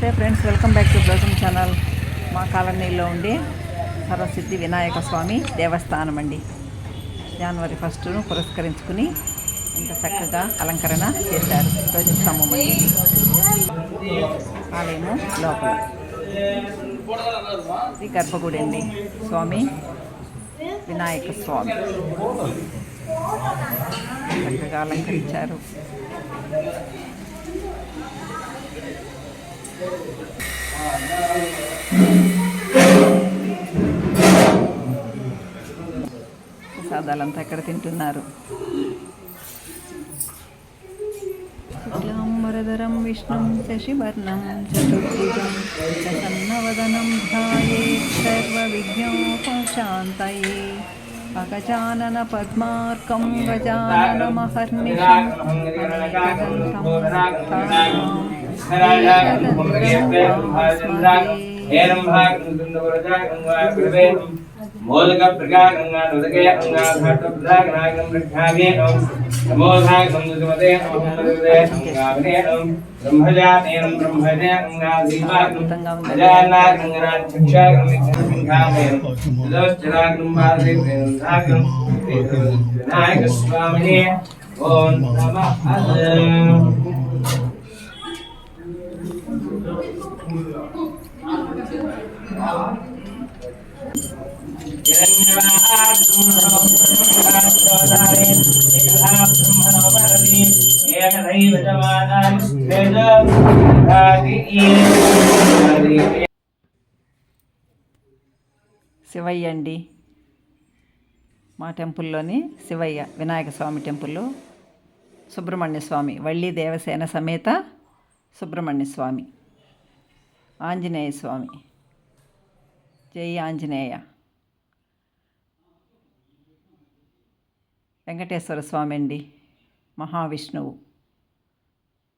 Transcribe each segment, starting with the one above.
నమస్తే friends, welcome back to blossom channel. మా కాలనీలో ఉండే సర్వసిద్ధి వినాయక స్వామి దేవస్థానం అండి. జనవరి 1ను పురస్కరించుకుని ఇంత చక్కగా అలంకరణ చేశారు. ధ్వజస్తంభం అండి ఇది. ఆలయము లోపల ఇది గర్భగుడి అండి. స్వామి వినాయక స్వామి చక్కగా అలంకరించారు. ప్రసాదాలంతా ఎక్కడ తింటున్నారు. శుక్లాంబరధరం విష్ణుం శశివర్ణం చతుర్భుజం ప్రసన్నవదనం ధ్యాయేత్ సర్వవిఘ్నోపశాంతయే. అగజానన పద్మార్కం గజాననమహర్నిశం मोदक प्रकागंगा नोदके अंगा घाट प्रकागनागं प्रख्यागे नमोधाय समुद्रमते नमोदे अंगावने ब्रह्मजाते ब्रह्मजे अंगाधीपागं अजानागंगरा चक्षागं विघ्नखामे दशचरागं बाधे प्रेमधागं विनायक स्वामिने ओम नमः శివయ్య అండి. మా టెంపుల్లోని శివయ్య వినాయక స్వామి టెంపుల్లో సుబ్రహ్మణ్య స్వామి, వల్లి దేవసేన సమేత సుబ్రహ్మణ్య స్వామి, ఆంజనేయ స్వామి, జై ఆంజనేయ, వెంకటేశ్వర స్వామి అండి, మహావిష్ణువు.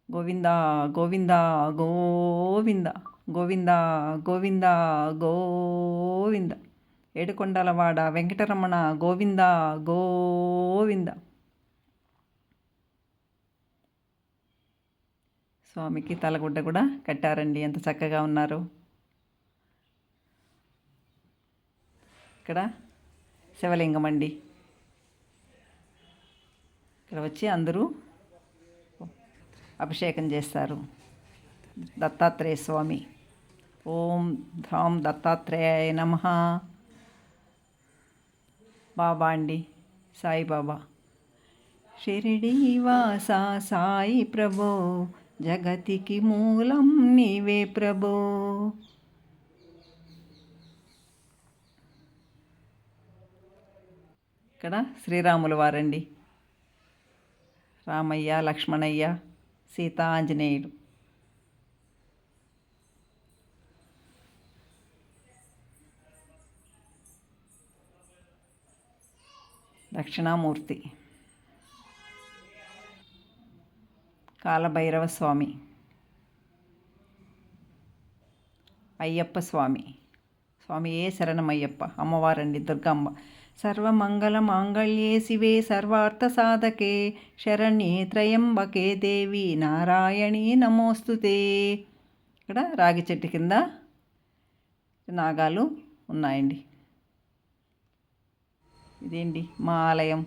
గోవింద గోవింద గోవింద గోవింద గోవింద గోవింద, ఏడుకొండలవాడ వెంకటరమణ గోవింద గోవింద. స్వామికి తలగుడ్డ కూడా కట్టారండి. ఎంత చక్కగా ఉన్నారు. ఇక్కడ శివలింగం అండి. ఇక్కడ వచ్చి అందరూ అభిషేకం చేస్తారు. దత్తాత్రేయ స్వామి. ఓం ధాం దత్తాత్రేయాయ నమః. బాబా అండి, సాయిబాబా. షిరిడీ వాసా సాయి ప్రభో, జగతికి మూలం నీవే ప్రభో. ఇక్కడ శ్రీరాముల వారండి. రామయ్య, లక్ష్మణయ్య, సీత, ఆంజనేయుడు. దక్షిణామూర్తి, కాలభైరవ స్వామి, అయ్యప్ప స్వామి. స్వామి ఏ శరణమయ్యప్ప. అమ్మవారండి దుర్గమ్మ. సర్వమంగళ మాంగళ్యే శివే సర్వార్థ సాధకే శరణ్యే త్రయంబకే దేవి నారాయణీ నమోస్తుతే. ఇక్కడ రాగి చెట్టు కింద నాగాలు ఉన్నాయండి. ఇదేంటి మా ఆలయం.